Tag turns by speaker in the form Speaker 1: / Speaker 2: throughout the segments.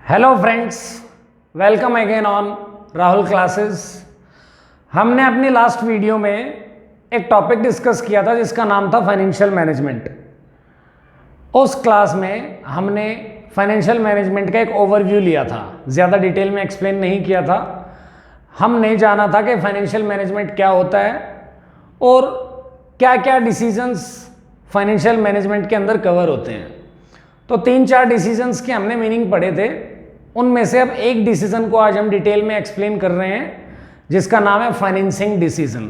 Speaker 1: Hello friends, welcome again on Rahul classes. हमने अपनी last video में एक टॉपिक डिस्कस किया था जिसका नाम था फाइनेंशियल मैनेजमेंट। उस क्लास में हमने फाइनेंशियल मैनेजमेंट का एक ओवरव्यू लिया था, ज़्यादा डिटेल में एक्सप्लेन नहीं किया था। हमने जाना था कि फाइनेंशियल मैनेजमेंट क्या होता है और क्या क्या डिसीजंस फाइनेंशियल मैनेजमेंट के अंदर कवर होते हैं। तो 3-4 डिसीजंस के हमने मीनिंग पढ़े थे, उनमें से अब एक डिसीजन को आज हम डिटेल में एक्सप्लेन कर रहे हैं जिसका नाम है फाइनेंसिंग डिसीजन।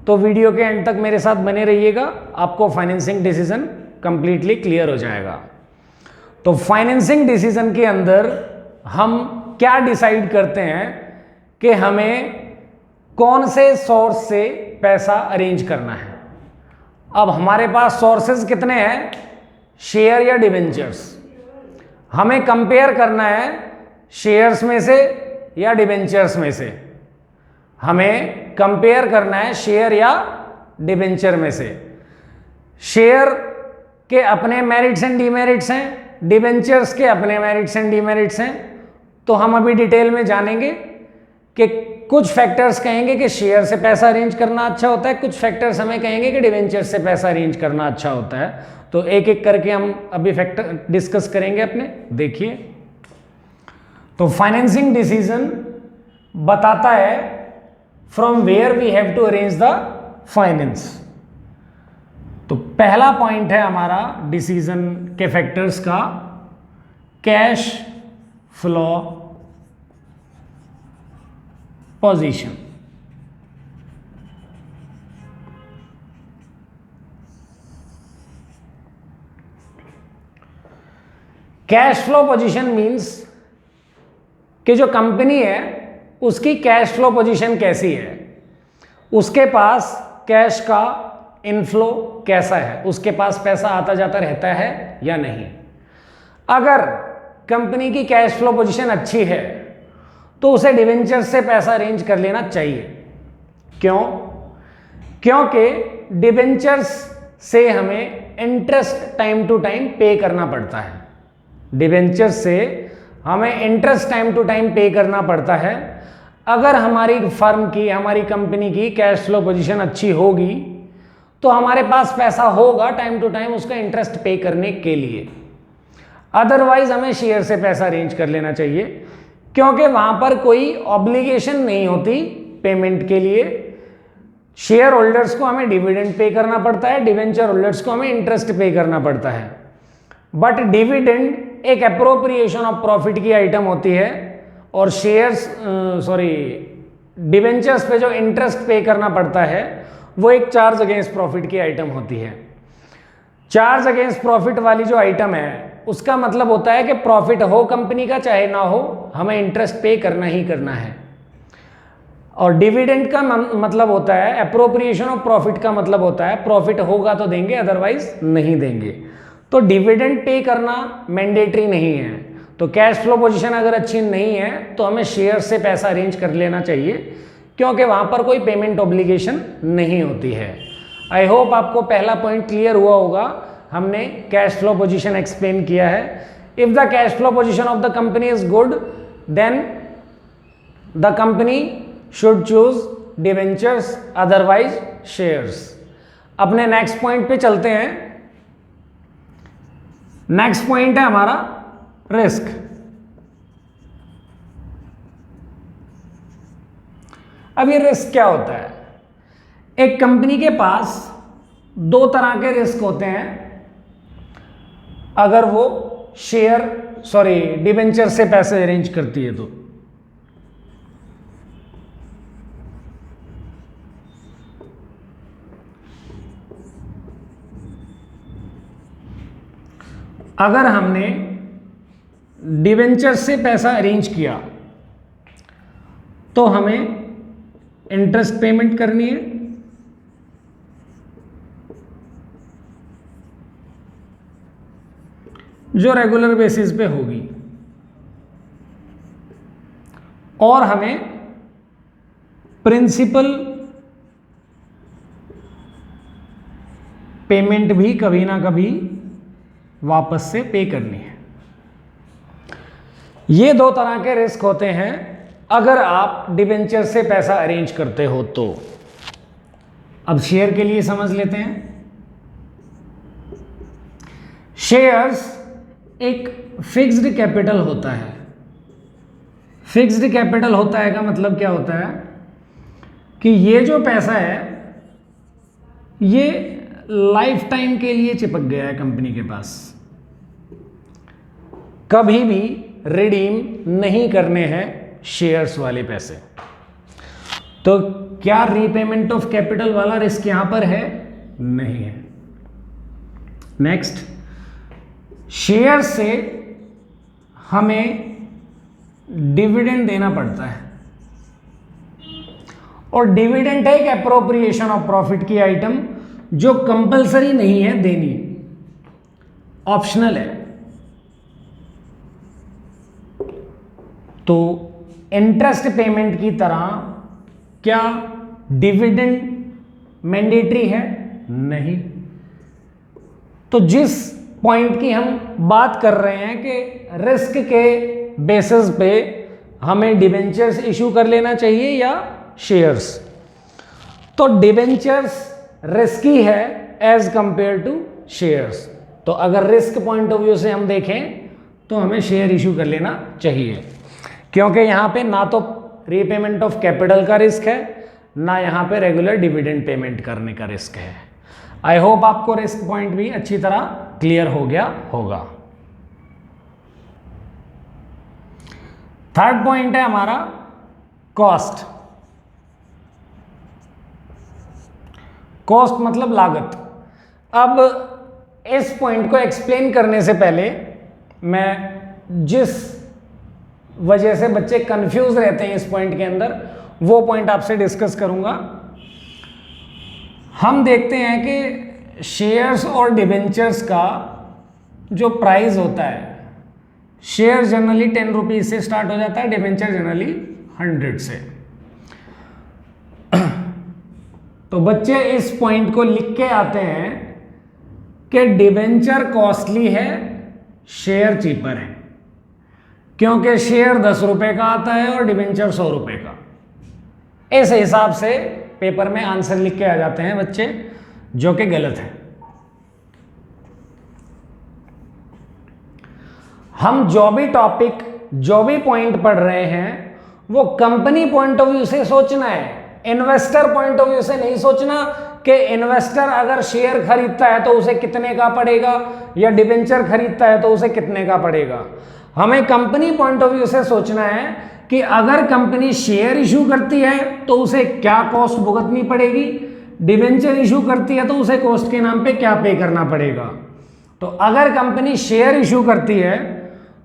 Speaker 1: तो वीडियो के एंड तक मेरे साथ बने रहिएगा, आपको फाइनेंसिंग डिसीजन कंप्लीटली क्लियर हो जाएगा। तो फाइनेंसिंग डिसीजन के अंदर हम क्या डिसाइड करते हैं कि हमें कौन से सोर्स से पैसा अरेंज करना है। अब हमारे पास सोर्सेज कितने हैं, शेयर या डिवेंचर्स। हमें कंपेयर करना है शेयर्स में से या डिवेंचर्स में से। हमें कंपेयर करना है शेयर या डिवेंचर में से। शेयर के अपने मेरिट्स एंड डिमेरिट्स हैं, डिवेंचर्स के अपने मेरिट्स एंड डिमेरिट्स हैं। तो हम अभी डिटेल में जानेंगे कि कुछ फैक्टर्स कहेंगे कि शेयर से पैसा अरेंज करना अच्छा होता है, कुछ फैक्टर्स हमें कहेंगे कि डिवेंचर से पैसा अरेंज करना अच्छा होता है। तो एक एक करके हम अभी फैक्टर डिस्कस करेंगे अपने। देखिए, तो फाइनेंसिंग डिसीजन बताता है from where we have to arrange the finance. तो पहला पॉइंट है हमारा डिसीजन के फैक्टर्स का, cash flow position. Cash flow position means कि जो कंपनी है उसकी कैश फ्लो पोजीशन कैसी है, उसके पास कैश का इनफ्लो कैसा है, उसके पास पैसा आता जाता रहता है या नहीं। अगर कंपनी की कैश फ्लो पोजीशन अच्छी है तो उसे डिवेंचर से पैसा अरेंज कर लेना चाहिए। क्यों? क्योंकि डिवेंचर्स से हमें इंटरेस्ट टाइम टू टाइम पे करना पड़ता है। डिवेंचर्स से हमें इंटरेस्ट टाइम टू टाइम पे करना पड़ता है। अगर हमारी फर्म की, हमारी कंपनी की कैश फ्लो पोजीशन अच्छी होगी तो हमारे पास पैसा होगा टाइम टू टाइम उसका इंटरेस्ट पे करने के लिए। अदरवाइज हमें शेयर से पैसा अरेंज कर लेना चाहिए, क्योंकि वहां पर कोई ऑब्लिगेशन नहीं होती पेमेंट के लिए। शेयर होल्डर्स को हमें डिविडेंड पे करना पड़ता है, डिवेंचर होल्डर्स को हमें इंटरेस्ट पे करना पड़ता है। बट डिविडेंड एक अप्रोप्रिएशन ऑफ प्रॉफिट की आइटम होती है और डिवेंचर्स पे जो इंटरेस्ट पे करना पड़ता है वो एक चार्ज अगेंस्ट प्रॉफिट की आइटम होती है। चार्ज अगेंस्ट प्रॉफिट वाली जो आइटम है उसका मतलब होता है कि प्रॉफिट हो कंपनी का चाहे ना हो, हमें इंटरेस्ट पे करना ही करना है। और डिविडेंड का मतलब होता है, अप्रोप्रिएशन ऑफ प्रॉफिट का मतलब होता है प्रॉफिट होगा तो देंगे, अदरवाइज नहीं देंगे। तो डिविडेंड पे करना मैंडेटरी नहीं है। तो कैश फ्लो पोजीशन अगर अच्छी नहीं है तो हमें शेयर से पैसा अरेंज कर लेना चाहिए, क्योंकि वहां पर कोई पेमेंट ऑब्लिगेशन नहीं होती है। आई होप आपको पहला पॉइंट क्लियर हुआ होगा। हमने कैश फ्लो पोजीशन एक्सप्लेन किया है। If the cash flow position of the company is good then the company should choose debentures, otherwise shares. अपने नेक्स्ट पॉइंट पे चलते हैं। नेक्स्ट पॉइंट है हमारा रिस्क। अब ये रिस्क क्या होता है? एक कंपनी के पास दो तरह के रिस्क होते हैं अगर वो डिवेंचर से पैसे अरेंज करती है तो। अगर हमने डिवेंचर से पैसा अरेंज किया तो हमें इंटरेस्ट पेमेंट करनी है, जो रेगुलर बेसिस पे होगी, और हमें प्रिंसिपल पेमेंट भी कभी ना कभी वापस से पे करनी है। ये दो तरह के रिस्क होते हैं अगर आप डिबेंचर से पैसा अरेंज करते हो तो। अब शेयर के लिए समझ लेते हैं। शेयर्स एक फिक्स्ड कैपिटल होता है। फिक्स्ड कैपिटल होता है का मतलब क्या होता है कि ये जो पैसा है ये लाइफ टाइम के लिए चिपक गया है कंपनी के पास, कभी भी रिडीम नहीं करने हैं शेयर्स वाले पैसे। तो क्या रीपेमेंट ऑफ कैपिटल वाला रिस्क यहां पर है? नहीं है। नेक्स्ट, शेयर से हमें डिविडेंड देना पड़ता है, और डिविडेंड है एक एप्रोप्रिएशन ऑफ प्रॉफिट की आइटम जो कंपलसरी नहीं है देनी, ऑप्शनल है। तो इंटरेस्ट पेमेंट की तरह क्या डिविडेंड मैंडेटरी है? नहीं। तो जिस पॉइंट की हम बात कर रहे हैं कि रिस्क के बेसिस पे हमें डिबेंचर्स इशू कर लेना चाहिए या शेयर्स, तो डिबेंचर्स रिस्की है एज कंपेयर टू शेयर्स। तो अगर रिस्क पॉइंट ऑफ व्यू से हम देखें तो हमें शेयर इशू कर लेना चाहिए, क्योंकि यहां पे ना तो रीपेमेंट ऑफ कैपिटल का रिस्क है, ना यहां पे रेगुलर डिविडेंड पेमेंट करने का रिस्क है। आई होप आपको रिस्क पॉइंट भी अच्छी तरह क्लियर हो गया होगा। थर्ड पॉइंट है हमारा कॉस्ट। कॉस्ट मतलब लागत। अब इस पॉइंट को एक्सप्लेन करने से पहले मैं जिस वजह से बच्चे कंफ्यूज रहते हैं इस पॉइंट के अंदर, वो पॉइंट आपसे डिस्कस करूंगा। हम देखते हैं कि शेयर्स और डिबेंचर्स का जो प्राइस होता है, शेयर जनरली 10 रुपीज से स्टार्ट हो जाता है, डिबेंचर जनरली 100 से। तो बच्चे इस पॉइंट को लिख के आते हैं कि डिबेंचर कॉस्टली है, शेयर चीपर है, क्योंकि शेयर 10 रुपए का आता है और डिबेंचर 100 रुपए का। इस हिसाब से पेपर में आंसर लिख के आ जाते हैं बच्चे, जो कि गलत है। हम जो भी टॉपिक, जो भी पॉइंट पढ़ रहे हैं, वो कंपनी पॉइंट ऑफ व्यू से सोचना है, इन्वेस्टर पॉइंट ऑफ व्यू से नहीं सोचना कि इन्वेस्टर अगर शेयर खरीदता है तो उसे कितने का पड़ेगा, या डिबेंचर खरीदता है तो उसे कितने का पड़ेगा। हमें कंपनी पॉइंट ऑफ व्यू से सोचना है कि अगर कंपनी शेयर इशू करती है तो उसे क्या कॉस्ट भुगतनी पड़ेगी, डिबेंचर इशू करती है तो उसे कॉस्ट के नाम पे क्या पे करना पड़ेगा। तो अगर कंपनी शेयर इशू करती है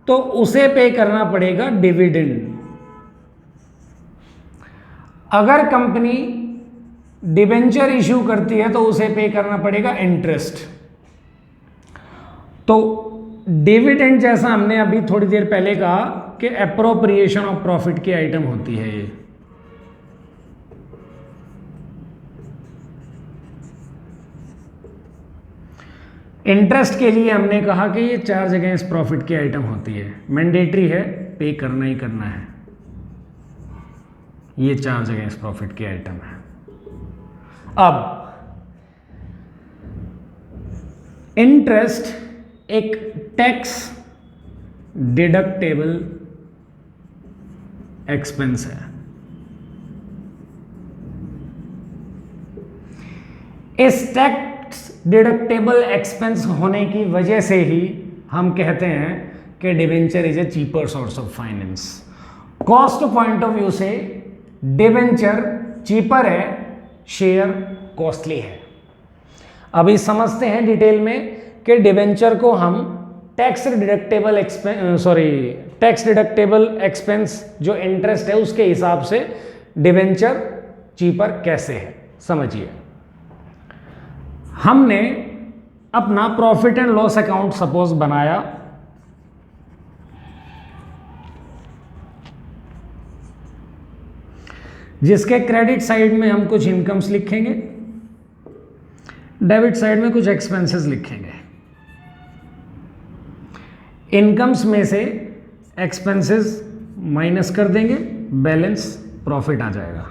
Speaker 1: तो उसे पे करना पड़ेगा डिविडेंड। अगर कंपनी डिबेंचर इशू करती है तो उसे पे करना पड़ेगा इंटरेस्ट। तो डिविडेंड, जैसा हमने अभी थोड़ी देर पहले कहा कि एप्रोप्रिएशन ऑफ प्रॉफिट की आइटम होती है ये। इंटरेस्ट के लिए हमने कहा कि ये 4 जगह इस प्रॉफिट की आइटम होती है, मैंडेटरी है, पे करना ही करना है, ये 4 जगह इस प्रॉफिट की आइटम है। अब इंटरेस्ट एक टैक्स डिडक्टेबल एक्सपेंस है। इस टैक्स डिडक्टेबल एक्सपेंस होने की वजह से ही हम कहते हैं कि debenture is a cheaper source of finance. Cost point of view से डिबेंचर चीपर है, शेयर कॉस्टली है। अभी समझते हैं डिटेल में कि डिबेंचर को हम टैक्स डिडक्टेबल एक्सपेंस जो इंटरेस्ट है उसके हिसाब से डिबेंचर चीपर कैसे है, समझिए। हमने अपना profit and loss account suppose बनाया, जिसके क्रेडिट साइड में हम कुछ इनकम्स लिखेंगे, डेबिट साइड में कुछ एक्सपेंसेस लिखेंगे। इनकम्स में से एक्सपेंसेस माइनस कर देंगे, बैलेंस प्रॉफिट आ जाएगा।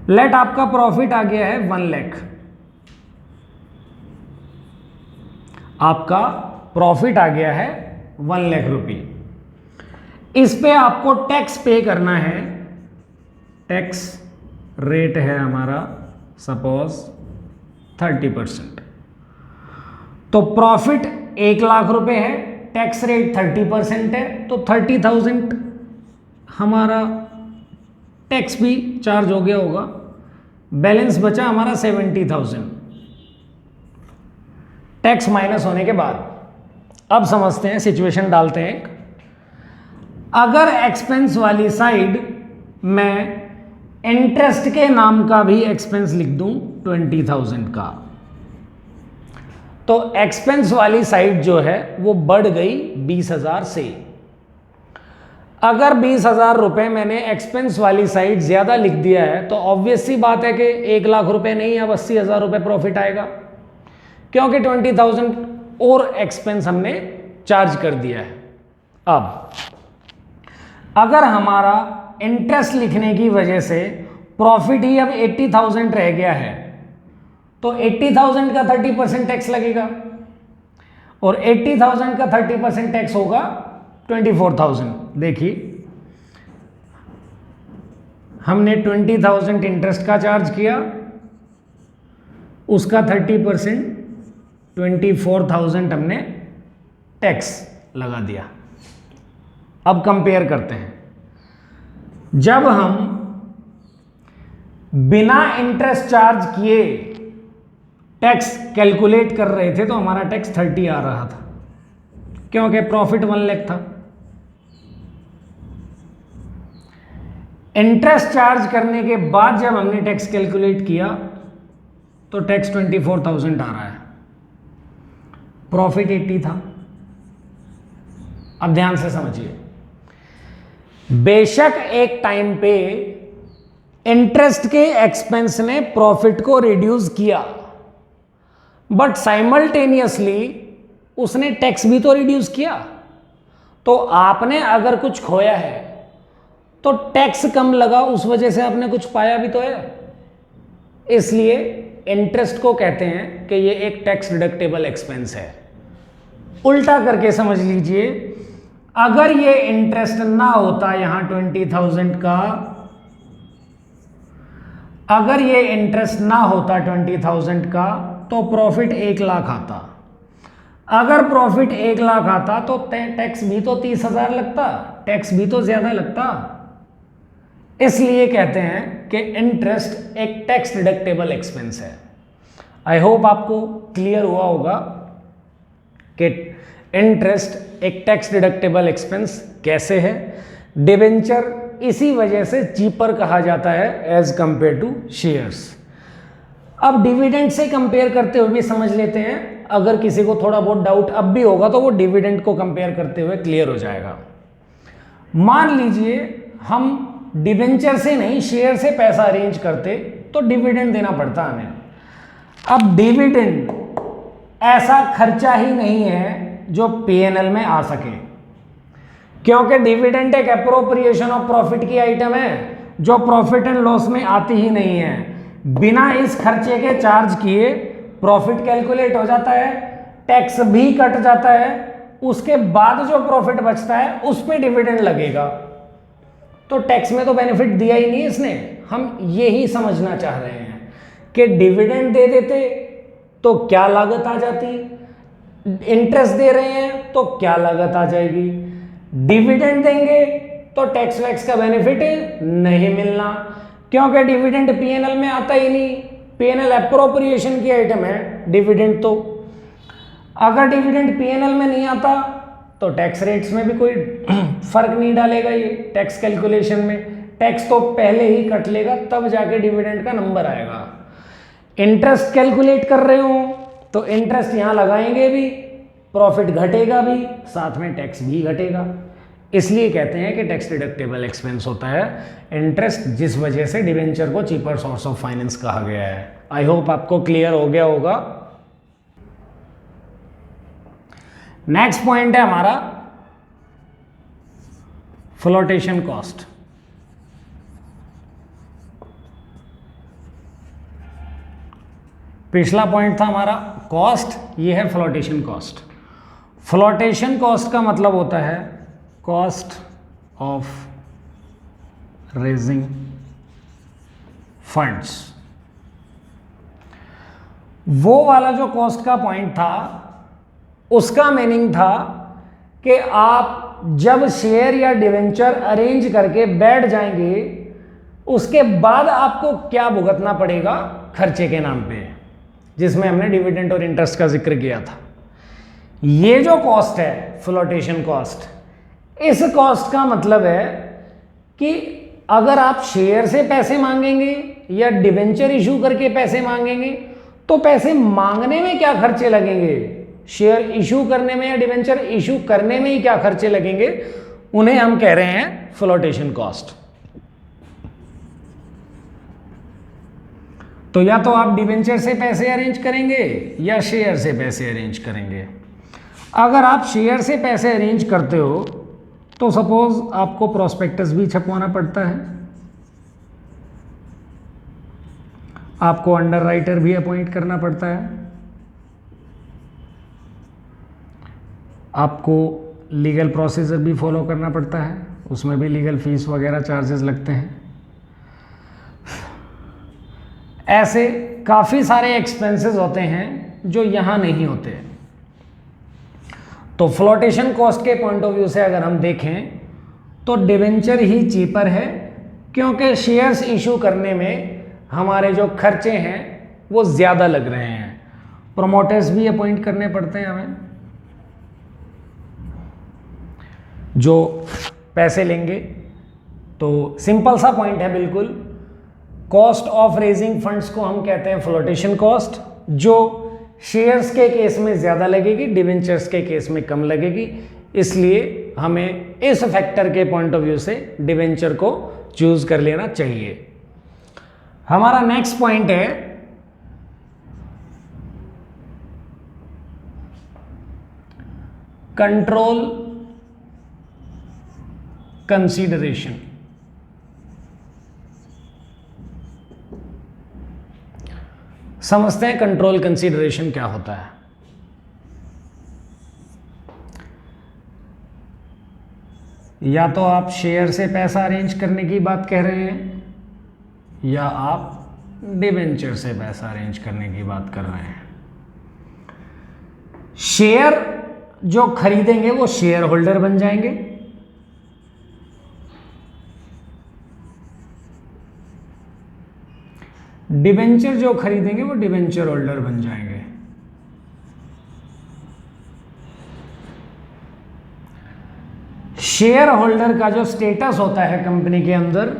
Speaker 1: लेट आपका प्रॉफिट आ गया है 1 लाख, आपका प्रॉफिट आ गया है 1 लाख रुपये। इस पे आपको टैक्स पे करना है। टैक्स रेट है हमारा सपोज 30%। तो प्रॉफिट 1 लाख रुपए है, टैक्स रेट 30% है, तो 30,000 हमारा टैक्स भी चार्ज हो गया होगा। बैलेंस बचा हमारा 70,000 टैक्स माइनस होने के बाद। अब समझते हैं, सिचुएशन डालते हैं। अगर एक्सपेंस वाली साइड मैं इंटरेस्ट के नाम का भी एक्सपेंस लिख दूं 20,000 का, तो एक्सपेंस वाली साइड जो है वो बढ़ गई 20,000 से। अगर 20,000 रुपए मैंने एक्सपेंस वाली साइड ज्यादा लिख दिया है तो ऑब्वियस सी बात है कि 1 लाख रुपए नहीं, अब 80,000 रुपए प्रॉफिट आएगा, क्योंकि 20,000 और एक्सपेंस हमने चार्ज कर दिया है। अब अगर हमारा इंटरेस्ट लिखने की वजह से प्रॉफिट ही अब 80,000 रह गया है, तो 80,000 का 30% टैक्स लगेगा, और 80,000 का 30% टैक्स होगा 24,000। देखिए, हमने 20,000 इंटरेस्ट का चार्ज किया, उसका 30% 24,000 हमने टैक्स लगा दिया। अब कंपेयर करते हैं। जब हम बिना इंटरेस्ट चार्ज किए टैक्स कैलकुलेट कर रहे थे तो हमारा टैक्स 30 आ रहा था, क्योंकि प्रॉफिट 1 लाख था। इंटरेस्ट चार्ज करने के बाद जब हमने टैक्स कैलकुलेट किया तो टैक्स 24,000 आ रहा है, प्रॉफिट 80 था। अब ध्यान से समझिए, बेशक एक टाइम पे इंटरेस्ट के एक्सपेंस ने प्रॉफिट को रिड्यूस किया, बट साइमल्टेनियसली उसने टैक्स भी तो रिड्यूस किया। तो आपने अगर कुछ खोया है तो टैक्स कम लगा, उस वजह से आपने कुछ पाया भी तो है। इसलिए इंटरेस्ट को कहते हैं कि ये एक टैक्स डिडक्टेबल एक्सपेंस है। उल्टा करके समझ लीजिए, अगर ये इंटरेस्ट ना होता यहां 20,000 का, अगर ये इंटरेस्ट ना होता 20,000 का तो प्रॉफिट 1 लाख आता। अगर प्रॉफिट 1 लाख आता तो टैक्स भी तो 30,000 लगता, टैक्स भी तो ज्यादा लगता। इसलिए कहते हैं कि इंटरेस्ट एक टैक्स डिडक्टेबल एक्सपेंस है। आई होप आपको क्लियर हुआ होगा कि इंटरेस्ट एक टैक्स डिडक्टेबल एक्सपेंस कैसे है। डिबेंचर इसी वजह से चीपर कहा जाता है एज कंपेयर टू शेयर्स। अब डिविडेंड से कंपेयर करते हुए भी समझ लेते हैं। अगर किसी को थोड़ा बहुत डाउट अब भी होगा तो वो डिविडेंड को कंपेयर करते हुए क्लियर हो जाएगा। मान लीजिए हम डिबेंचर से नहीं शेयर से पैसा अरेंज करते तो डिविडेंड देना पड़ता हमें। अब डिविडेंड ऐसा खर्चा ही नहीं है जो पीएनएल में आ सके, क्योंकि डिविडेंड एक एप्रोप्रिएशन ऑफ प्रॉफिट की आइटम है जो प्रॉफिट एंड लॉस में आती ही नहीं है। बिना इस खर्चे के चार्ज किए प्रॉफिट कैलकुलेट हो जाता है, टैक्स भी कट जाता है, उसके बाद जो प्रॉफिट बचता है उस पे डिविडेंड लगेगा। तो टैक्स में तो बेनिफिट दिया ही नहीं इसने। हम यही समझना चाह रहे हैं कि डिविडेंड दे देते तो क्या लागत आ जाती, इंटरेस्ट दे रहे हैं तो क्या लागत आ जाएगी, डिविडेंड देंगे तो टैक्स वैक्स का बेनिफिट नहीं मिलना, क्योंकि डिविडेंड पीएनएल में आता ही नहीं। पीएनएल एप्रोप्रिएशन की आइटम है डिविडेंड। तो अगर डिविडेंड पीएनएल में नहीं आता तो टैक्स रेट्स में भी कोई फर्क नहीं डालेगा ये टैक्स कैलकुलेशन में। टैक्स तो पहले ही कट लेगा, तब जाके डिविडेंड का नंबर आएगा। इंटरेस्ट कैलकुलेट कर रहे हो तो इंटरेस्ट यहां लगाएंगे भी, प्रॉफिट घटेगा भी, साथ में टैक्स भी घटेगा। इसलिए कहते हैं कि टैक्स डिडक्टेबल एक्सपेंस होता है इंटरेस्ट, जिस वजह से डिवेंचर को चीपर सोर्स ऑफ फाइनेंस कहा गया है। आई होप आपको क्लियर हो गया होगा। नेक्स्ट पॉइंट है हमारा फ्लोटेशन कॉस्ट। पिछला पॉइंट था हमारा कॉस्ट, ये है फ्लोटेशन कॉस्ट। फ्लोटेशन कॉस्ट का मतलब होता है कॉस्ट ऑफ रेजिंग फंड्स। वो वाला जो कॉस्ट का पॉइंट था उसका मीनिंग था कि आप जब शेयर या डिवेंचर अरेंज करके बैठ जाएंगे उसके बाद आपको क्या भुगतना पड़ेगा खर्चे के नाम पे, जिसमें हमने डिविडेंड और इंटरेस्ट का जिक्र किया था। ये जो कॉस्ट है फ्लोटेशन कॉस्ट, इस कॉस्ट का मतलब है कि अगर आप शेयर से पैसे मांगेंगे या डिवेंचर इशू करके पैसे मांगेंगे तो पैसे मांगने में क्या खर्चे लगेंगे, शेयर इशू करने में या डिवेंचर इशू करने में ही क्या खर्चे लगेंगे, उन्हें हम कह रहे हैं फ्लोटेशन कॉस्ट। तो या तो आप डिवेंचर से पैसे अरेंज करेंगे या शेयर से पैसे अरेंज करेंगे। अगर आप शेयर से पैसे अरेंज करते हो तो सपोज आपको प्रोस्पेक्टस भी छपवाना पड़ता है, आपको अंडर राइटर भी अपॉइंट करना पड़ता है, आपको लीगल प्रोसीजर भी फॉलो करना पड़ता है, उसमें भी लीगल फीस वगैरह चार्जेस लगते हैं। ऐसे काफ़ी सारे एक्सपेंसेस होते हैं जो यहाँ नहीं होते। तो फ्लोटेशन कॉस्ट के पॉइंट ऑफ व्यू से अगर हम देखें तो डिवेंचर ही चीपर है, क्योंकि शेयर्स इशू करने में हमारे जो खर्चे हैं वो ज़्यादा लग रहे हैं, प्रोमोटर्स भी अपॉइंट करने पड़ते हैं हमें जो पैसे लेंगे। तो सिंपल सा पॉइंट है बिल्कुल, कॉस्ट ऑफ रेजिंग फंड्स को हम कहते हैं फ्लोटेशन कॉस्ट, जो शेयर्स के केस में ज़्यादा लगेगी, डिवेंचर्स के केस में कम लगेगी। इसलिए हमें इस फैक्टर के पॉइंट ऑफ व्यू से डिवेंचर को चूज कर लेना चाहिए। हमारा नेक्स्ट पॉइंट है कंट्रोल कंसीडरेशन। समझते हैं कंट्रोल कंसीडरेशन क्या होता है। या तो आप शेयर से पैसा अरेंज करने की बात कह रहे हैं या आप डिवेंचर से पैसा अरेंज करने की बात कर रहे हैं। शेयर जो खरीदेंगे वो शेयर होल्डर बन जाएंगे, डिवेंचर जो खरीदेंगे वो डिवेंचर होल्डर बन जाएंगे। शेयर होल्डर का जो स्टेटस होता है कंपनी के अंदर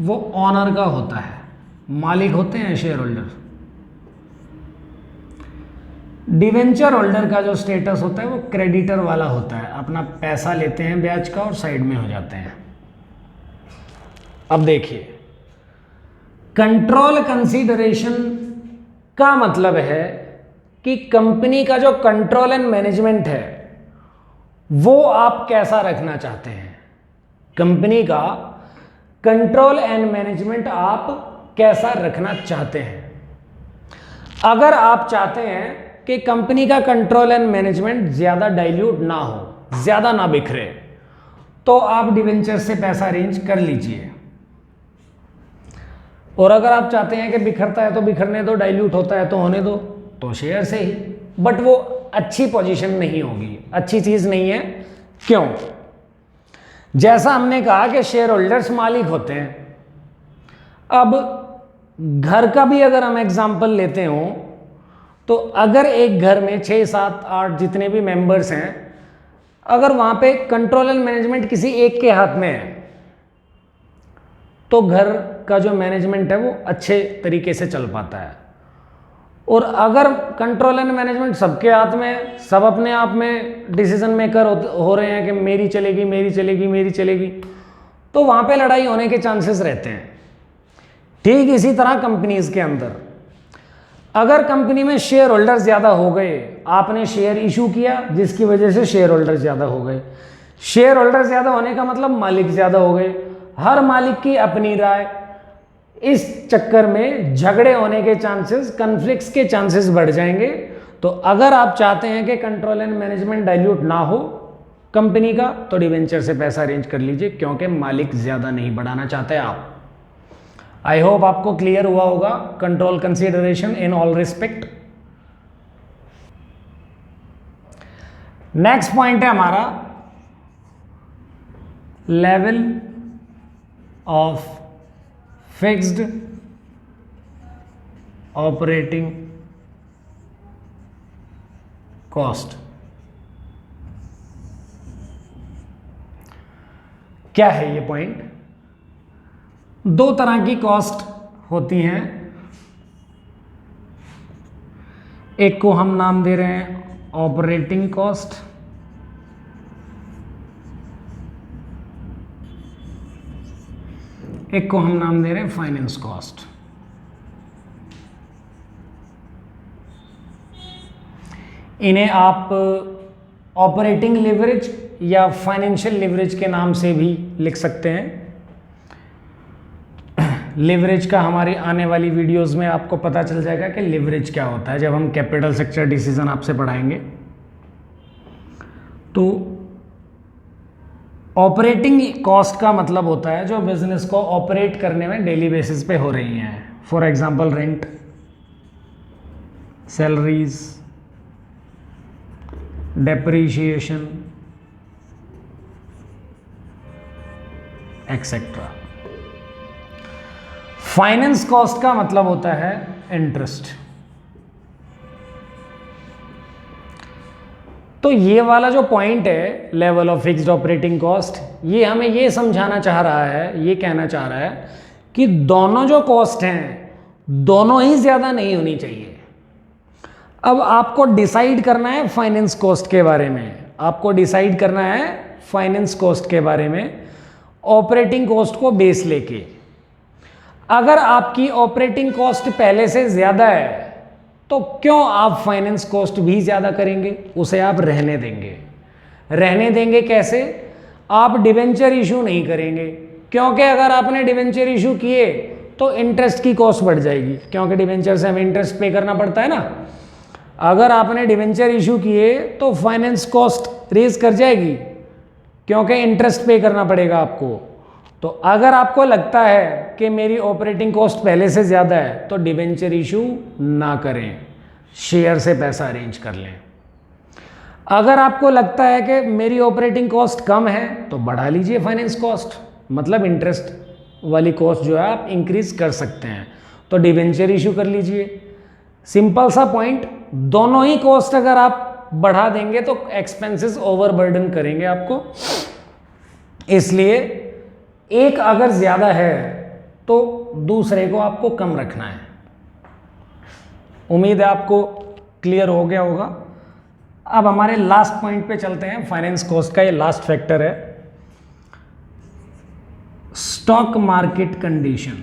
Speaker 1: वो ऑनर का होता है, मालिक होते हैं शेयर होल्डर। डिवेंचर होल्डर का जो स्टेटस होता है वो क्रेडिटर वाला होता है, अपना पैसा लेते हैं ब्याज का और साइड में हो जाते हैं। अब देखिए, कंट्रोल कंसीडरेशन का मतलब है कि कंपनी का जो कंट्रोल एंड मैनेजमेंट है वो आप कैसा रखना चाहते हैं। कंपनी का कंट्रोल एंड मैनेजमेंट आप कैसा रखना चाहते हैं। अगर आप चाहते हैं कि कंपनी का कंट्रोल एंड मैनेजमेंट ज़्यादा डाइल्यूट ना हो, ज़्यादा ना बिखरे, तो आप डिवेंचर से पैसा अरेंज कर लीजिए। और अगर आप चाहते हैं कि बिखरता है तो बिखरने दो, डाइल्यूट होता है तो होने दो, तो शेयर से ही। बट वो अच्छी पोजीशन नहीं होगी, अच्छी चीज़ नहीं है। क्यों? जैसा हमने कहा कि शेयर होल्डर्स मालिक होते हैं। अब घर का भी अगर हम एग्जाम्पल लेते हों तो अगर एक घर में 6, 7, 8 जितने भी मेंबर्स हैं, अगर वहाँ पे कंट्रोल एंड मैनेजमेंट किसी एक के हाथ में है तो घर का जो मैनेजमेंट है वो अच्छे तरीके से चल पाता है। और अगर कंट्रोल एंड मैनेजमेंट सबके हाथ में, सब अपने आप में डिसीजन मेकर हो रहे हैं कि मेरी चलेगी मेरी चलेगी मेरी चलेगी, तो वहाँ पे लड़ाई होने के चांसेस रहते हैं। ठीक इसी तरह कंपनीज के अंदर अगर कंपनी में शेयर होल्डर ज़्यादा हो गए, आपने शेयर इशू किया जिसकी वजह से शेयर होल्डर ज़्यादा हो गए, शेयर होल्डर ज़्यादा होने का मतलब मालिक ज़्यादा हो गए, हर मालिक की अपनी राय, इस चक्कर में झगड़े होने के चांसेस, कन्फ्लिक्ट्स के चांसेस बढ़ जाएंगे। तो अगर आप चाहते हैं कि कंट्रोल एंड मैनेजमेंट डाइल्यूट ना हो कंपनी का, तो डिवेंचर से पैसा अरेंज कर लीजिए, क्योंकि मालिक ज़्यादा नहीं बढ़ाना चाहते आप। आई होप आपको क्लियर हुआ होगा control consideration in all respect. Next point है हमारा level of fixed operating cost. क्या है ये पॉइंट? दो तरह की कॉस्ट होती हैं, एक को हम नाम दे रहे हैं ऑपरेटिंग कॉस्ट, एक को हम नाम दे रहे हैं फाइनेंस कॉस्ट। इन्हें आप ऑपरेटिंग लिवरेज या फाइनेंशियल लिवरेज के नाम से भी लिख सकते हैं। लिवरेज का हमारी आने वाली वीडियोस में आपको पता चल जाएगा कि लिवरेज क्या होता है, जब हम कैपिटल स्ट्रक्चर डिसीजन आपसे पढ़ाएंगे। तो ऑपरेटिंग कॉस्ट का मतलब होता है जो बिजनेस को ऑपरेट करने में डेली बेसिस पे हो रही हैं। For example rent, salaries, depreciation etcetera. Finance cost का मतलब होता है इंटरेस्ट। तो ये वाला जो पॉइंट है level of fixed operating cost, ये हमें ये समझाना चाह रहा है, ये कहना चाह रहा है कि दोनों जो कॉस्ट हैं दोनों ही ज़्यादा नहीं होनी चाहिए। अब आपको डिसाइड करना है फाइनेंस कॉस्ट के बारे में, आपको डिसाइड करना है फाइनेंस कॉस्ट के बारे में ऑपरेटिंग कॉस्ट को बेस लेके। अगर आपकी ऑपरेटिंग कॉस्ट पहले से ज़्यादा है तो क्यों आप फाइनेंस कॉस्ट भी ज़्यादा करेंगे, उसे आप रहने देंगे। रहने देंगे कैसे? आप डिवेंचर इशू नहीं करेंगे, क्योंकि अगर आपने डिवेंचर इशू किए तो इंटरेस्ट की कॉस्ट बढ़ जाएगी, क्योंकि डिवेंचर से हमें इंटरेस्ट पे करना पड़ता है ना। अगर आपने डिवेंचर इशू किए तो फाइनेंस कॉस्ट रेज कर जाएगी, क्योंकि इंटरेस्ट पे करना पड़ेगा आपको। तो अगर आपको लगता है कि मेरी ऑपरेटिंग कॉस्ट पहले से ज़्यादा है तो डिवेंचर इशू ना करें, शेयर से पैसा अरेंज कर लें। अगर आपको लगता है कि मेरी ऑपरेटिंग कॉस्ट कम है तो बढ़ा लीजिए फाइनेंस कॉस्ट, मतलब इंटरेस्ट वाली कॉस्ट जो है आप इंक्रीज कर सकते हैं, तो डिवेंचर इशू कर लीजिए। सिंपल सा पॉइंट, दोनों ही कॉस्ट अगर आप बढ़ा देंगे तो एक्सपेंसेस ओवरबर्डन करेंगे आपको, इसलिए एक अगर ज़्यादा है तो दूसरे को आपको कम रखना है। उम्मीद है आपको क्लियर हो गया होगा। अब हमारे लास्ट पॉइंट पे चलते हैं। फाइनेंस कॉस्ट का ये लास्ट फैक्टर है stock market condition.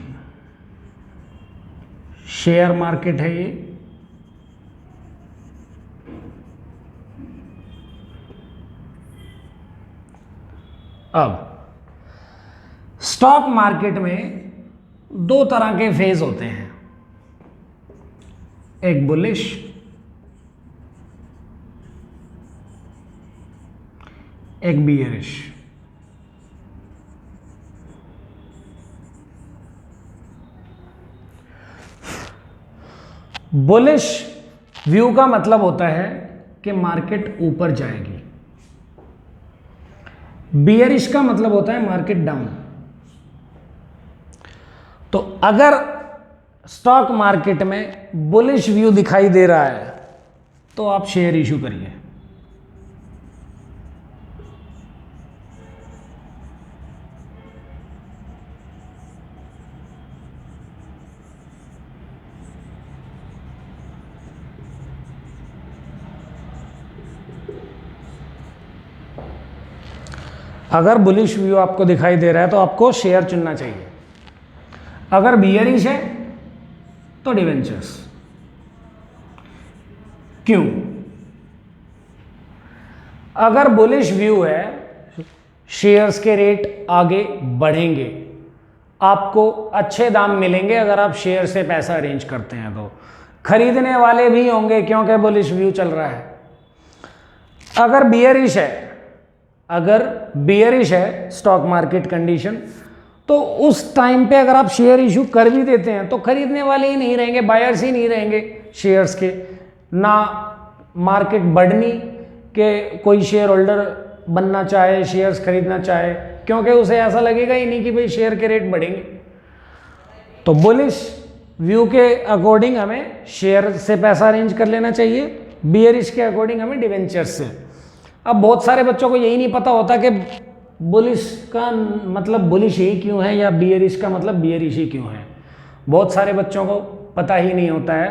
Speaker 1: Share market है ये, अब स्टॉक मार्केट में दो तरह के फेज होते हैं, एक बुलिश, एक बियरिश। बुलिश व्यू का मतलब होता है कि मार्केट ऊपर जाएगी, बियरिश का मतलब होता है मार्केट डाउन। तो अगर स्टॉक मार्केट में बुलिश व्यू दिखाई दे रहा है तो आप शेयर इशू करिए। अगर बुलिश व्यू आपको दिखाई दे रहा है तो आपको शेयर चुनना चाहिए, अगर बियरिश है तो डिवेंचर्स। क्यों? अगर बुलिश व्यू है शेयर्स के रेट आगे बढ़ेंगे, आपको अच्छे दाम मिलेंगे अगर आप शेयर से पैसा अरेंज करते हैं तो। खरीदने वाले भी होंगे क्योंकि बुलिश व्यू चल रहा है। अगर बियरिश है स्टॉक मार्केट कंडीशन, तो उस टाइम पे अगर आप शेयर इशू कर भी देते हैं तो खरीदने वाले ही नहीं रहेंगे, बायर्स ही नहीं रहेंगे शेयर्स के, ना मार्केट बढ़नी कि कोई शेयर होल्डर बनना चाहे, शेयर्स खरीदना चाहे, क्योंकि उसे ऐसा लगेगा ही नहीं कि भाई शेयर के रेट बढ़ेंगे। तो बुलिश व्यू के अकॉर्डिंग हमें शेयर से पैसा अरेंज कर लेना चाहिए, बियरिश के अकॉर्डिंग हमें डिवेंचर्स से। अब बहुत सारे बच्चों को यही नहीं पता होता कि बुलिश का मतलब बुलिश ही क्यों है या बियरिश का मतलब बियरिश ही क्यों है। बहुत सारे बच्चों को पता ही नहीं होता है,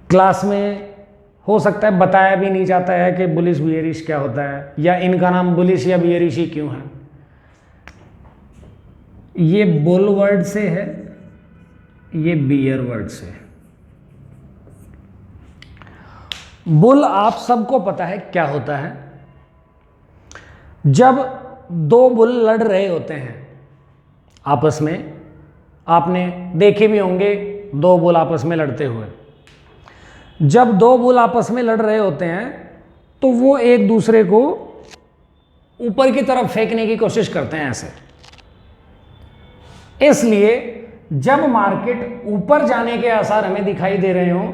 Speaker 1: क्लास में हो सकता है बताया भी नहीं जाता है कि बुलिश बियरिश क्या होता है, या इनका नाम बुलिश या बियरिश ही क्यों है। ये बुल वर्ड से है, ये बियर वर्ड से है। बुल आप सबको पता है क्या होता है। जब दो बुल लड़ रहे होते हैं आपस में, आपने देखे भी होंगे दो बुल आपस में लड़ते हुए। जब दो बुल आपस में लड़ रहे होते हैं तो वो एक दूसरे को ऊपर की तरफ फेंकने की कोशिश करते हैं ऐसे। इसलिए जब मार्केट ऊपर जाने के आसार हमें दिखाई दे रहे हों,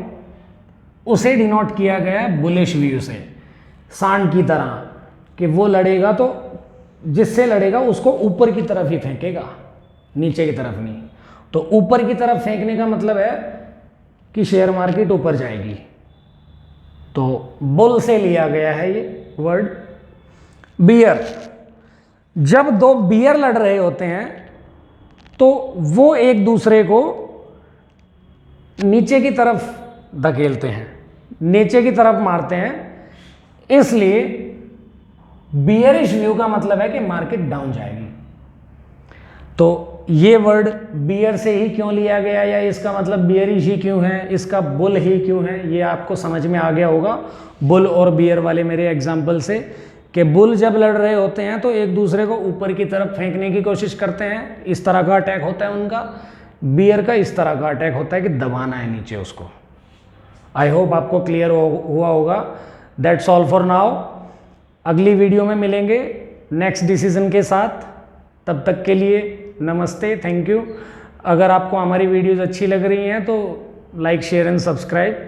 Speaker 1: उसे डिनोट किया गया है बुलिश व्यू से, सांड की तरह, कि वो लड़ेगा तो जिससे लड़ेगा उसको ऊपर की तरफ ही फेंकेगा, नीचे की तरफ नहीं। तो ऊपर की तरफ फेंकने का मतलब है कि शेयर मार्केट ऊपर जाएगी। तो बुल से लिया गया है ये वर्ड। बियर, जब दो बियर लड़ रहे होते हैं तो वो एक दूसरे को नीचे की तरफ धकेलते हैं, नीचे की तरफ मारते हैं। इसलिए बियरिश व्यू का मतलब है कि मार्केट डाउन जाएगी। तो ये वर्ड बियर से ही क्यों लिया गया या इसका मतलब बियरिश ही क्यों है, इसका बुल ही क्यों है, ये आपको समझ में आ गया होगा बुल और बियर वाले मेरे एग्जाम्पल से, कि बुल जब लड़ रहे होते हैं तो एक दूसरे को ऊपर की तरफ फेंकने की कोशिश करते हैं, इस तरह का अटैक होता है उनका। बियर का इस तरह का अटैक होता है कि दबाना है नीचे उसको। आई होप आपको क्लियर हुआ होगा। That's all for now. अगली वीडियो में मिलेंगे नेक्स्ट डिसीजन के साथ। तब तक के लिए नमस्ते, थैंक यू। अगर आपको हमारी वीडियोज़ अच्छी लग रही हैं तो लाइक, शेयर एंड सब्सक्राइब।